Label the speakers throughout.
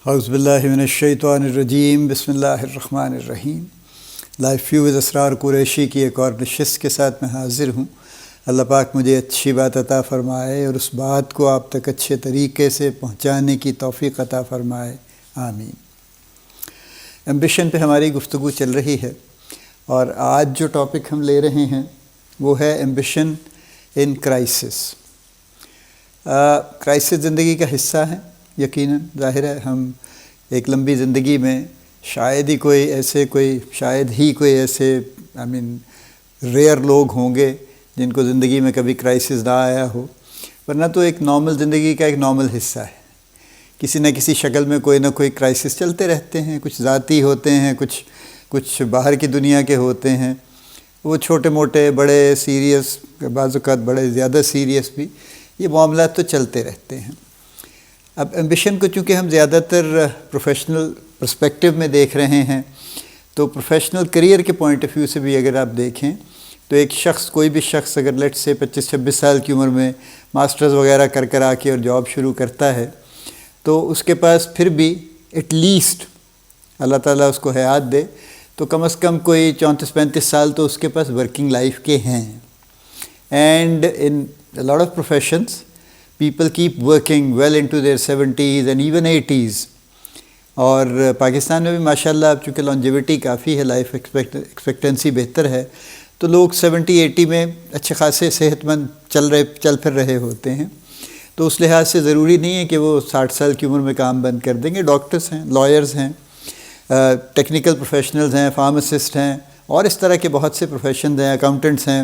Speaker 1: اعوذ باللہ من الشیطان الرجیم، بسم اللہ الرحمن الرحیم۔ لائف فیوز اسرار قریشی کی ایک اور نشست کے ساتھ میں حاضر ہوں۔ اللہ پاک مجھے اچھی بات عطا فرمائے اور اس بات کو آپ تک اچھے طریقے سے پہنچانے کی توفیق عطا فرمائے، آمین۔ ایمبیشن پہ ہماری گفتگو چل رہی ہے اور آج جو ٹاپک ہم لے رہے ہیں وہ ہے ایمبیشن ان کرائسس۔ کرائسس زندگی کا حصہ ہے، یقیناً ظاہر ہے۔ ہم ایک لمبی زندگی میں شاید ہی کوئی ایسے ریئر لوگ ہوں گے جن کو زندگی میں کبھی کرائسس نہ آیا ہو، ورنہ تو ایک نارمل زندگی کا ایک نارمل حصہ ہے۔ کسی نہ کسی شکل میں کوئی نہ کوئی کرائسس چلتے رہتے ہیں، کچھ ذاتی ہوتے ہیں، کچھ باہر کی دنیا کے ہوتے ہیں، وہ چھوٹے موٹے، بڑے سیریس، بعض اوقات بڑے زیادہ سیریس بھی، یہ معاملات تو چلتے رہتے ہیں۔ اب ایمبیشن کو چونکہ ہم زیادہ تر پروفیشنل پرسپیکٹیو میں دیکھ رہے ہیں، تو پروفیشنل کریئر کے پوائنٹ آف ویو سے بھی اگر آپ دیکھیں تو ایک شخص، کوئی بھی شخص اگر لیٹ سے 25-26 سال کی عمر میں ماسٹرز وغیرہ کر آ کے اور جاب شروع کرتا ہے تو اس کے پاس پھر بھی ایٹ لیسٹ اللہ تعالیٰ اس کو حیات دے تو کم از کم کوئی 34-35 سال تو اس کے پاس ورکنگ لائف کے ہیں۔ And in lot of professions people keep working well into their 70s and even 80s، اور پاکستان میں بھی ماشاءاللہ اب چونکہ لانجیوٹی کافی ہے، لائف ایکسپیکٹنسی بہتر ہے، تو لوگ 70-80 میں اچھے خاصے صحت مند چل پھر رہے ہوتے ہیں۔ تو اس لحاظ سے ضروری نہیں ہے کہ وہ 60 سال کی عمر میں کام بند کر دیں گے۔ ڈاکٹرز ہیں، لائرز ہیں، ٹیکنیکل پروفیشنلز ہیں، فارماسسٹ ہیں، اور اس طرح کے بہت سے پروفیشنز ہیں، اکاؤنٹنٹس ہیں،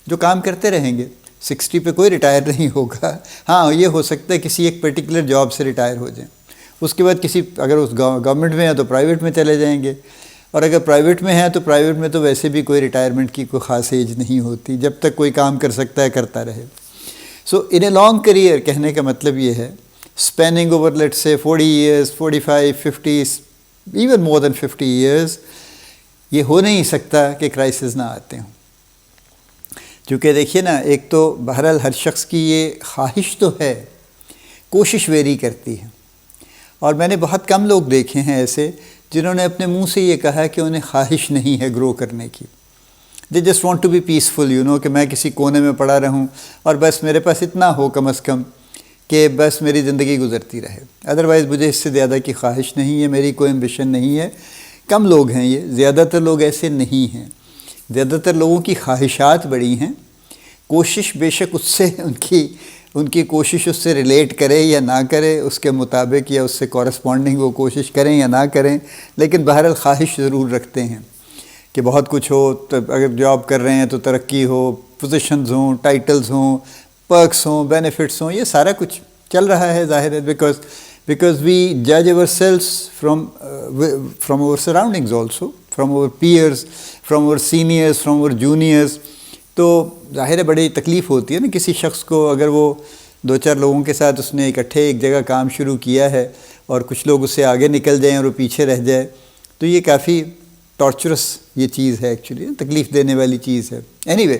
Speaker 1: جو کام کرتے رہیں گے۔ 60 پہ کوئی ریٹائر نہیں ہوگا۔ ہاں، یہ ہو سکتا ہے کسی ایک پرٹیکولر جاب سے ریٹائر ہو جائیں، اس کے بعد اگر اس گورنمنٹ میں ہے تو پرائیویٹ میں چلے جائیں گے، اور اگر پرائیویٹ میں ہے تو پرائیویٹ میں تو ویسے بھی کوئی ریٹائرمنٹ کی کوئی خاص ایج نہیں ہوتی، جب تک کوئی کام کر سکتا ہے کرتا رہے۔ سو ان اے لانگ کریئر کہنے کا مطلب یہ ہے اسپیننگ اوور لیٹ سے 40 ایئرس، 45، 50، ایون مور دین 50 ایئرس، یہ ہو نہیں سکتا کہ کرائسس نہ آتے ہوں۔ چونکہ دیکھیے نا، ایک تو بہرحال ہر شخص کی یہ خواہش تو ہے، کوشش ویری کرتی ہے، اور میں نے بہت کم لوگ دیکھے ہیں ایسے جنہوں نے اپنے منہ سے یہ کہا کہ انہیں خواہش نہیں ہے گرو کرنے کی۔ They just want to be peaceful, کہ میں کسی کونے میں پڑا رہوں اور بس میرے پاس اتنا ہو کم از کم کہ بس میری زندگی گزرتی رہے، ادروائز مجھے اس سے زیادہ کی خواہش نہیں ہے، میری کوئی ایمبیشن نہیں ہے۔ کم لوگ ہیں یہ، زیادہ تر لوگ ایسے نہیں ہیں۔ زیادہ تر لوگوں کی خواہشات بڑی ہیں، کوشش بے شک اس سے ان کی کوشش اس سے ریلیٹ کرے یا نہ کرے، اس کے مطابق یا اس سے کورسپونڈنگ وہ کوشش کریں یا نہ کریں، لیکن بہرحال خواہش ضرور رکھتے ہیں کہ بہت کچھ ہو، اگر جاب کر رہے ہیں تو ترقی ہو، پوزیشنز ہوں، ٹائٹلز ہوں، پرکس ہوں، بینیفٹس ہوں، یہ سارا کچھ چل رہا ہے ظاہر ہے، بیکاز وی جج ourselves from our surroundings also, from our peers, from our seniors, from our juniors. تو ظاہر ہے بڑی تکلیف ہوتی ہے نا کسی شخص کو، اگر وہ 2-4 لوگوں کے ساتھ اس نے اکٹھے ایک جگہ کام شروع کیا ہے اور کچھ لوگ اس سے آگے نکل جائیں اور وہ پیچھے رہ جائے، تو یہ کافی ٹارچرس یہ چیز ہے، ایکچولی تکلیف دینے والی چیز ہے۔ اینی وے،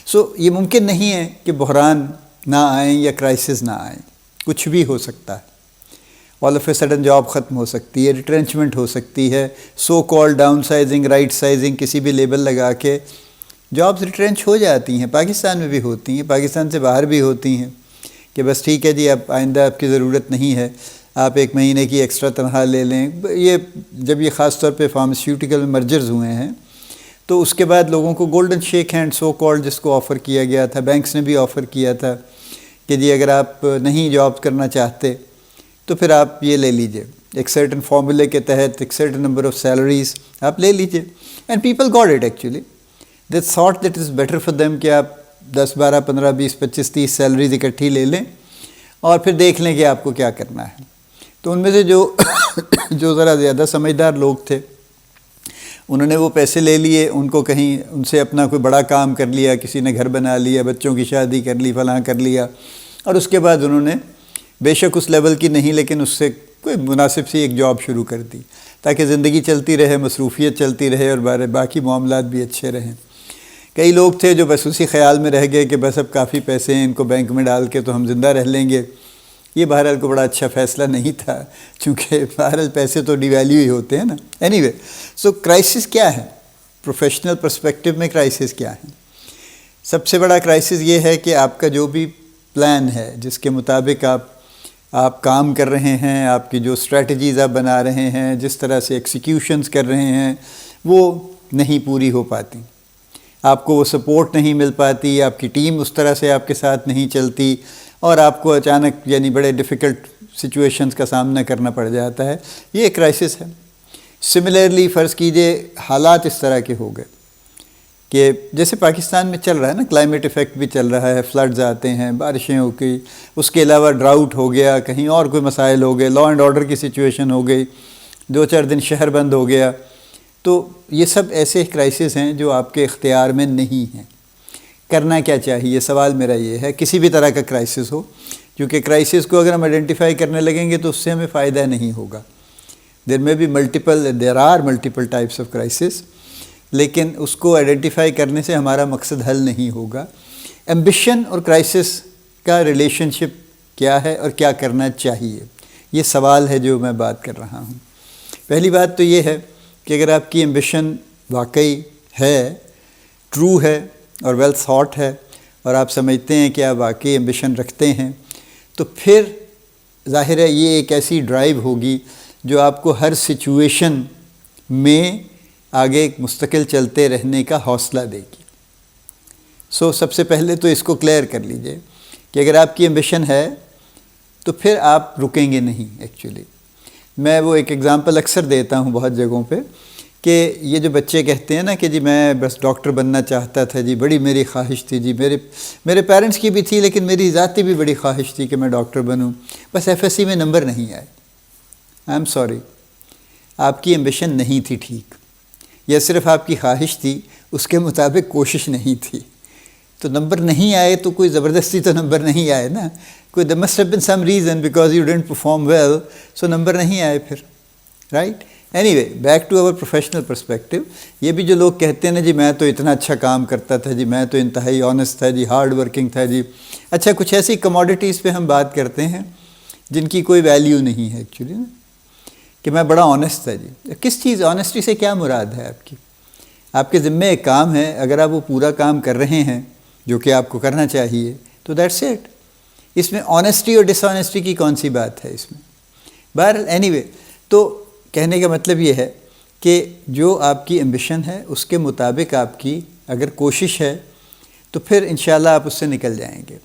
Speaker 1: سو یہ ممکن نہیں ہے کہ بحران نہ آئیں یا کرائسس نہ آئیں، کچھ بھی ہو سکتا ہے۔ All of a sudden job ختم ہو سکتی ہے، ریٹرنچمنٹ ہو سکتی ہے، سو کال ڈاؤن سائزنگ، رائٹ سائزنگ، کسی بھی لیبل لگا کے جابز ریٹرنچ ہو جاتی ہیں۔ پاکستان میں بھی ہوتی ہیں، پاکستان سے باہر بھی ہوتی ہیں کہ بس ٹھیک ہے جی، اب آئندہ آپ کی ضرورت نہیں ہے، آپ 1 مہینے کی ایکسٹرا تنخواہ لے لیں۔ یہ جب یہ خاص طور پہ فارماسیوٹیکل مرجرز ہوئے ہیں تو اس کے بعد لوگوں کو golden shake hand so called جس کو آفر کیا گیا تھا، بینکس نے بھی آفر کیا تھا کہ جی اگر آپ نہیں جاب کرنا چاہتے تو پھر آپ یہ لے لیجئے، ایک سرٹن فارمولے کے تحت ایک سرٹن نمبر آف سیلریز آپ لے لیجئے، and people got it actually. They thought that it is better for them کہ آپ 10، 12، 15، 20، 25، 30 سیلریز اکٹھی لے لیں اور پھر دیکھ لیں کہ آپ کو کیا کرنا ہے۔ تو ان میں سے جو ذرا زیادہ سمجھدار لوگ تھے انہوں نے وہ پیسے لے لیے، ان کو کہیں ان سے اپنا کوئی بڑا کام کر لیا، کسی نے گھر بنا لیا، بچوں کی شادی کر لی، فلاں کر لیا، اور اس کے بعد انہوں نے بے شک اس لیول کی نہیں لیکن اس سے کوئی مناسب سی ایک جاب شروع کر دی تاکہ زندگی چلتی رہے، مصروفیت چلتی رہے اور باقی معاملات بھی اچھے رہیں۔ کئی لوگ تھے جو بس اسی خیال میں رہ گئے کہ بس اب کافی پیسے ہیں، ان کو بینک میں ڈال کے تو ہم زندہ رہ لیں گے، یہ بہرحال کو بڑا اچھا فیصلہ نہیں تھا، چونکہ بہرحال پیسے تو ڈی ویلیو ہی ہوتے ہیں نا. اینی وے، سو کرائسس کیا ہے؟ پروفیشنل پرسپیکٹو میں کرائسس کیا ہے؟ سب سے بڑا کرائسس یہ ہے کہ آپ کا جو بھی پلان ہے، جس کے مطابق آپ کام کر رہے ہیں، آپ کی جو اسٹریٹجیز آپ بنا رہے ہیں، جس طرح سے ایکسیکیوشنز کر رہے ہیں، وہ نہیں پوری ہو پاتی. آپ کو وہ سپورٹ نہیں مل پاتی، آپ کی ٹیم اس طرح سے آپ کے ساتھ نہیں چلتی، اور آپ کو اچانک یعنی بڑے ڈیفیکلٹ سچویشنز کا سامنا کرنا پڑ جاتا ہے. یہ ایک کرائسس ہے. سملرلی فرض کیجئے حالات اس طرح کے ہو گئے کہ جیسے پاکستان میں چل رہا ہے نا، کلائمیٹ ایفیکٹ بھی چل رہا ہے، فلڈز آتے ہیں، بارشیں ہو گئی، اس کے علاوہ ڈراؤٹ ہو گیا، کہیں اور کوئی مسائل ہو گئے، لا اینڈ آرڈر کی سچویشن ہو گئی، 2-4 دن شہر بند ہو گیا. تو یہ سب ایسے کرائسس ہیں جو آپ کے اختیار میں نہیں ہیں. کرنا کیا چاہیے؟ سوال میرا یہ ہے، کسی بھی طرح کا کرائسس ہو، کیونکہ کرائسس کو اگر ہم آئیڈینٹیفائی کرنے لگیں گے تو اس سے ہمیں فائدہ نہیں ہوگا. There are multiple types of crisis, لیکن اس کو آئیڈینٹیفائی کرنے سے ہمارا مقصد حل نہیں ہوگا. ایمبیشن اور کرائسس کا ریلیشن شپ کیا ہے اور کیا کرنا چاہیے، یہ سوال ہے جو میں بات کر رہا ہوں. پہلی بات تو یہ ہے کہ اگر آپ کی ایمبیشن واقعی ہے، ٹرو ہے اور ویل تھاٹ ہے، اور آپ سمجھتے ہیں کہ آپ واقعی ایمبیشن رکھتے ہیں، تو پھر ظاہر ہے یہ ایک ایسی ڈرائیو ہوگی جو آپ کو ہر سچویشن میں آگے مستقل چلتے رہنے کا حوصلہ دے گی. سب سے پہلے تو اس کو کلیئر کر لیجئے کہ اگر آپ کی ایمبیشن ہے تو پھر آپ رکیں گے نہیں. ایکچولی میں وہ ایک ایگزامپل اکثر دیتا ہوں بہت جگہوں پہ کہ یہ جو بچے کہتے ہیں نا کہ جی میں بس ڈاکٹر بننا چاہتا تھا، جی بڑی میری خواہش تھی، جی میرے پیرنٹس کی بھی تھی، لیکن میری ذاتی بھی بڑی خواہش تھی کہ میں ڈاکٹر بنوں، بس FSC میں نمبر نہیں آئے. آئی ایم سوری، آپ کی ایمبیشن نہیں تھی ٹھیک، یا صرف آپ کی خواہش تھی، اس کے مطابق کوشش نہیں تھی. تو نمبر نہیں آئے تو کوئی زبردستی تو نمبر نہیں آئے نا، کوئی there must have been some reason because you didn't perform well, so number نہیں آئے پھر، right. Anyway, back to our professional perspective. یہ بھی جو لوگ کہتے ہیں نا جی میں تو اتنا اچھا کام کرتا تھا، جی میں تو انتہائی آنیسٹ تھا، جی ہارڈ ورکنگ تھا، جی اچھا کچھ ایسی کموڈیٹیز پہ ہم بات کرتے ہیں جن کی کوئی ویلیو نہیں ہے ایکچولی نا، کہ میں بڑا آنیسٹ تھا. جی کس چیز آنیسٹی سے کیا مراد ہے آپ کی؟ آپ کے ذمے ایک کام ہے، اگر آپ وہ پورا کام کر رہے ہیں جو کہ آپ کو کرنا چاہیے تو دیٹس اٹ. اس میں آنیسٹی اور ڈس آنیسٹی کی کون سی بات ہے اس میں؟ بہرحال اینی وے، تو کہنے کا مطلب یہ ہے کہ جو آپ کی ایمبیشن ہے اس کے مطابق آپ کی اگر کوشش ہے تو پھر انشاءاللہ آپ اس سے نکل جائیں گے.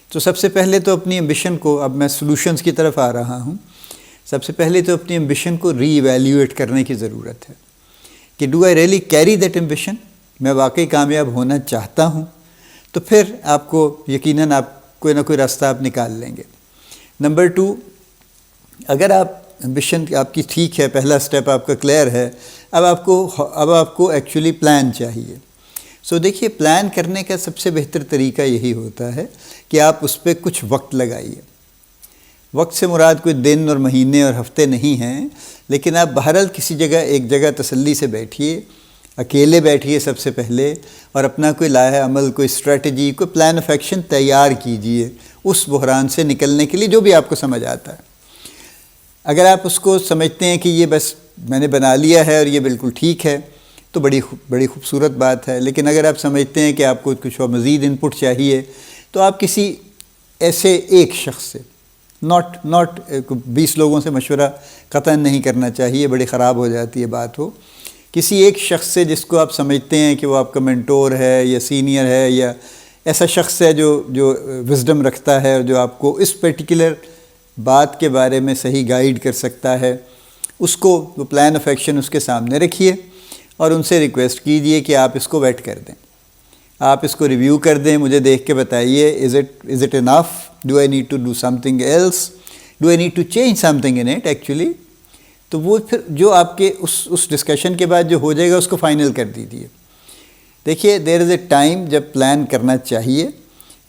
Speaker 1: تو سب سے پہلے تو اپنی ایمبیشن کو، اب میں سلوشنز کی طرف آ رہا ہوں، سب سے پہلے تو اپنی ایمبیشن کو ری ایویلیویٹ کرنے کی ضرورت ہے کہ do I really carry that ambition, میں واقعی کامیاب ہونا چاہتا ہوں. تو پھر آپ کو یقیناً آپ کوئی نہ کوئی راستہ آپ نکال لیں گے. نمبر 2، اگر آپ ایمبیشن آپ کی ٹھیک ہے، پہلا سٹیپ آپ کا کلیئر ہے، اب آپ کو ایکچولی پلان چاہیے. دیکھیے پلان کرنے کا سب سے بہتر طریقہ یہی ہوتا ہے کہ آپ اس پہ کچھ وقت لگائیے. وقت سے مراد کوئی دن اور مہینے اور ہفتے نہیں ہیں، لیکن آپ بہرحال کسی جگہ ایک جگہ تسلی سے بیٹھیے، اکیلے بیٹھیے سب سے پہلے، اور اپنا کوئی لاہے عمل، کوئی اسٹریٹجی، کوئی پلان آف ایکشن تیار کیجئے اس بحران سے نکلنے کے لیے، جو بھی آپ کو سمجھ آتا ہے. اگر آپ اس کو سمجھتے ہیں کہ یہ بس میں نے بنا لیا ہے اور یہ بالکل ٹھیک ہے تو بڑی خوبصورت بات ہے. لیکن اگر آپ سمجھتے ہیں کہ آپ کو کچھ اور مزید انپٹ چاہیے تو آپ کسی ایسے ایک شخص سے، ناٹ 20 لوگوں سے مشورہ قطعاً نہیں کرنا چاہیے، بڑی خراب ہو جاتی ہے بات. ہو کسی ایک شخص سے جس کو آپ سمجھتے ہیں کہ وہ آپ کا مینٹور ہے یا سینئر ہے یا ایسا شخص ہے جو وزڈم رکھتا ہے اور جو آپ کو اس پرٹیکولر بات کے بارے میں صحیح گائیڈ کر سکتا ہے، اس کو وہ پلان آف ایکشن اس کے سامنے رکھیے اور ان سے ریکویسٹ کیجئے کہ آپ اس کو ویٹ کر دیں، آپ اس کو ریویو کر دیں، مجھے دیکھ کے بتائیے is it enough, do I need to do something else, do I need to change something in it actually. تو وہ پھر جو آپ کے اس ڈسکشن کے بعد جو ہو جائے گا اس کو فائنل کر دیجیے. دیکھیے دیر از اے ٹائم جب پلان کرنا چاہیے،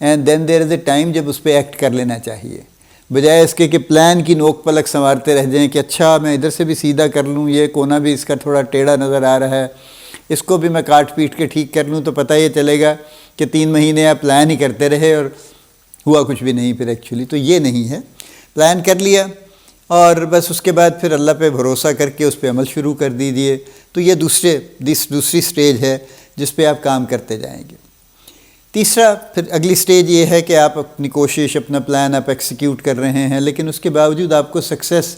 Speaker 1: and then there is a time جب اس پہ ایکٹ کر لینا چاہیے، بجائے اس کے کہ پلان کی نوک پلک سنوارتے رہ جائیں کہ اچھا میں ادھر سے بھی سیدھا کر لوں، یہ کونا بھی اس کا تھوڑا ٹیڑھا نظر آ رہا ہے، اس کو بھی میں کاٹ پیٹ کے ٹھیک کر لوں، تو پتہ یہ چلے گا کہ 3 مہینے آپ پلان ہی کرتے رہے اور ہوا کچھ بھی نہیں پھر ایکچولی. تو یہ نہیں ہے. پلان کر لیا اور بس اس کے بعد پھر اللہ پہ بھروسہ کر کے اس پہ عمل شروع کر دیجیے. تو یہ دوسری سٹیج ہے جس پہ آپ کام کرتے جائیں گے. تیسرا پھر اگلی سٹیج یہ ہے کہ آپ اپنی کوشش اپنا پلان آپ ایکسیکیوٹ کر رہے ہیں، لیکن اس کے باوجود آپ کو سکسیس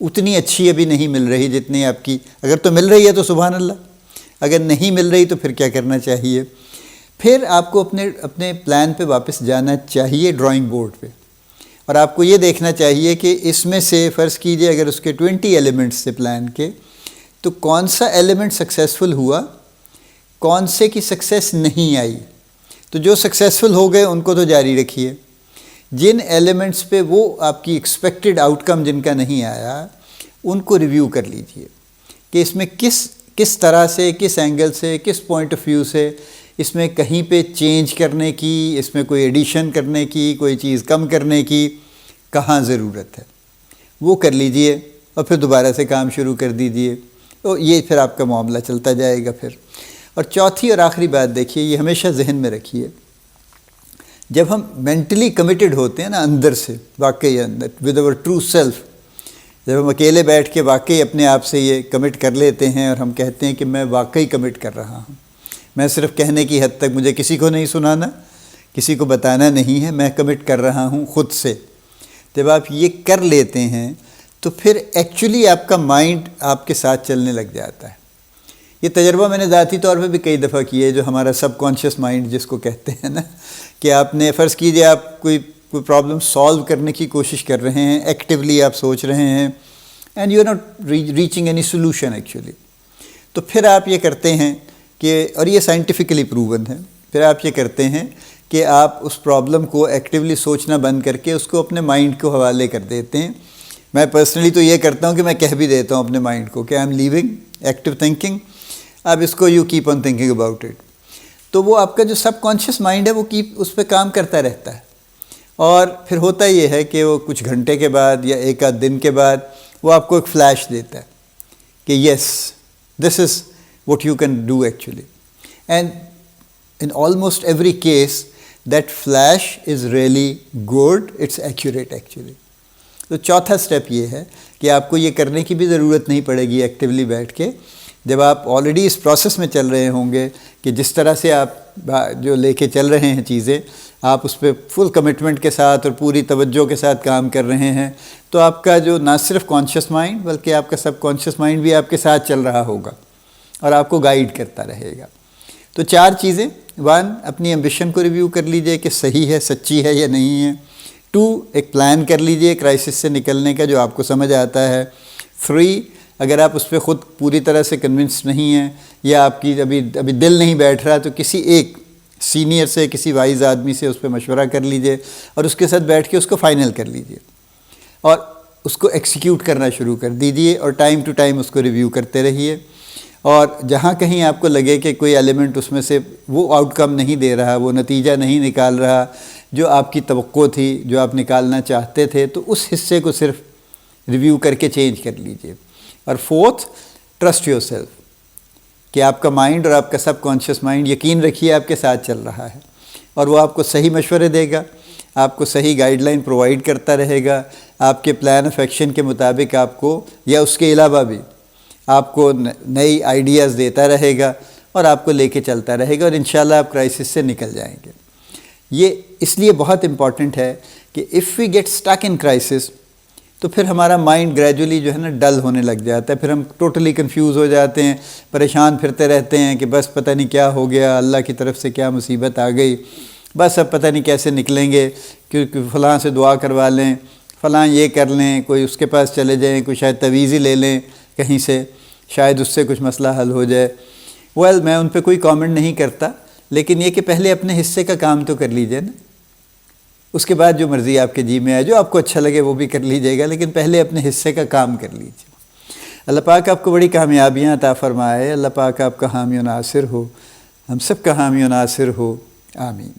Speaker 1: اتنی اچھی ابھی نہیں مل رہی جتنی آپ کی. اگر تو مل رہی ہے تو سبحان اللہ، اگر نہیں مل رہی تو پھر کیا کرنا چاہیے؟ پھر آپ کو اپنے پلان پہ واپس جانا چاہیے، ڈرائنگ بورڈ پہ، اور آپ کو یہ دیکھنا چاہیے کہ اس میں سے فرض کیجئے اگر اس کے 20 ایلیمنٹس سے پلان کے، تو کون سا ایلیمنٹ سکسیسفل ہوا، کون سے کی سکسیس نہیں آئی. تو جو سکسیسفل ہو گئے ان کو تو جاری رکھیے. جن ایلیمنٹس پہ وہ آپ کی ایکسپیکٹڈ آؤٹ کم جن کا نہیں آیا، ان کو ریویو کر لیجئے کہ اس میں کس طرح سے، کس اینگل سے، کس پوائنٹ آف ویو سے اس میں کہیں پہ چینج کرنے کی، اس میں کوئی ایڈیشن کرنے کی، کوئی چیز کم کرنے کی کہاں ضرورت ہے، وہ کر لیجئے اور پھر دوبارہ سے کام شروع کر دیجئے. تو یہ پھر آپ کا معاملہ چلتا جائے گا پھر. اور چوتھی اور آخری بات دیکھیے، یہ ہمیشہ ذہن میں رکھیے، جب ہم مینٹلی کمیٹڈ ہوتے ہیں نا اندر سے، واقعی اندر ود اوور ٹرو سیلف، جب ہم اکیلے بیٹھ کے واقعی اپنے آپ سے یہ کمٹ کر لیتے ہیں اور ہم کہتے ہیں کہ میں واقعی کمٹ کر رہا ہوں، میں صرف کہنے کی حد تک، مجھے کسی کو نہیں سنانا، کسی کو بتانا نہیں ہے، میں کمٹ کر رہا ہوں خود سے. جب آپ یہ کر لیتے ہیں تو پھر ایکچولی آپ کا مائنڈ آپ کے ساتھ چلنے لگ جاتا ہے. یہ تجربہ میں نے ذاتی طور پہ بھی کئی دفعہ کیا ہے، جو ہمارا سب کانشیس مائنڈ جس کو کہتے ہیں نا، کہ آپ نے فرض کیجئے آپ کوئی پرابلم سالو کرنے کی کوشش کر رہے ہیں، ایکٹیولی آپ سوچ رہے ہیں، and you are not reaching any solution actually. تو پھر آپ یہ کرتے ہیں کہ، اور یہ سائنٹیفکلی پروون ہے، پھر آپ یہ کرتے ہیں کہ آپ اس پرابلم کو ایکٹیولی سوچنا بند کر کے اس کو اپنے مائنڈ کو حوالے کر دیتے ہیں. میں پرسنلی تو یہ کرتا ہوں کہ میں کہہ بھی دیتا ہوں اپنے مائنڈ کو کہ I am leaving active thinking, اب اس کو you keep on thinking about it. تو وہ آپ کا جو سب کانشیس مائنڈ ہے وہ اس پہ کام کرتا رہتا ہے، اور پھر ہوتا یہ ہے کہ وہ کچھ گھنٹے کے بعد یا ایک آدھ دن کے بعد وہ آپ کو ایک فلیش دیتا ہے کہ یس دس از what you can do actually. And in almost every case, that flash is really good, it's accurate actually. تو چوتھا سٹیپ یہ ہے کہ آپ کو یہ کرنے کی بھی ضرورت نہیں پڑے گی ایکٹیولی بیٹھ کے، جب آپ آلریڈی اس پروسیس میں چل رہے ہوں گے کہ جس طرح سے آپ جو لے کے چل رہے ہیں چیزیں، آپ اس پہ فل کمٹمنٹ کے ساتھ اور پوری توجہ کے ساتھ کام کر رہے ہیں، تو آپ کا جو نہ صرف کانشیس مائنڈ بلکہ آپ کا سب کانشیس مائنڈ بھی آپ کے ساتھ چل رہا ہوگا اور آپ کو گائیڈ کرتا رہے گا. تو 4 چیزیں: 1 اپنی ایمبیشن کو ریویو کر لیجئے کہ صحیح ہے، سچی ہے یا نہیں ہے. 2 ایک پلان کر لیجئے کرائسس سے نکلنے کا جو آپ کو سمجھ آتا ہے. 3 اگر آپ اس پہ خود پوری طرح سے کنونس نہیں ہیں یا آپ کی ابھی دل نہیں بیٹھ رہا، تو کسی ایک سینئر سے، کسی وائز آدمی سے اس پہ مشورہ کر لیجئے اور اس کے ساتھ بیٹھ کے اس کو فائنل کر لیجئے اور اس کو ایکسیکیوٹ کرنا شروع کر دیجئے، اور ٹائم ٹو ٹائم اس کو ریویو کرتے رہیے. اور جہاں کہیں آپ کو لگے کہ کوئی ایلیمنٹ اس میں سے وہ آؤٹ کم نہیں دے رہا، وہ نتیجہ نہیں نکال رہا جو آپ کی توقع تھی، جو آپ نکالنا چاہتے تھے، تو اس حصے کو صرف ریویو کر کے چینج کر لیجئے. اور 4 ٹرسٹ یور سیلف، کہ آپ کا مائنڈ اور آپ کا سب کانشیس مائنڈ یقین رکھیے آپ کے ساتھ چل رہا ہے، اور وہ آپ کو صحیح مشورے دے گا، آپ کو صحیح گائیڈ لائن پرووائڈ کرتا رہے گا، آپ کے پلان آف ایکشن کے مطابق آپ کو یا اس کے علاوہ بھی آپ کو نئی آئیڈیاز دیتا رہے گا اور آپ کو لے کے چلتا رہے گا، اور انشاءاللہ آپ کرائسس سے نکل جائیں گے. یہ اس لیے بہت امپورٹنٹ ہے کہ if we get stuck in crisis, تو پھر ہمارا مائنڈ گریجولی جو ہے نا ڈل ہونے لگ جاتا ہے، پھر ہم ٹوٹلی کنفیوز ہو جاتے ہیں، پریشان پھرتے رہتے ہیں کہ بس پتہ نہیں کیا ہو گیا، اللہ کی طرف سے کیا مصیبت آ گئی، بس اب پتہ نہیں کیسے نکلیں گے، کیونکہ فلاں سے دعا کروا لیں، فلاں یہ کر لیں، کوئی اس کے پاس چلے جائیں، کوئی شاید تویز ہی لے لیں کہیں سے، شاید اس سے کچھ مسئلہ حل ہو جائے. میں ان پہ کوئی کامنٹ نہیں کرتا، لیکن یہ کہ پہلے اپنے حصے کا کام تو کر لیجئے نا، اس کے بعد جو مرضی آپ کے جی میں آئے، جو آپ کو اچھا لگے وہ بھی کر لیجئے گا، لیکن پہلے اپنے حصے کا کام کر لیجئے. اللہ پاک آپ کو بڑی کامیابیاں عطا فرمائے، اللہ پاک آپ کا حامی و ناصر ہو، ہم سب کا حامی و ناصر ہو، آمین.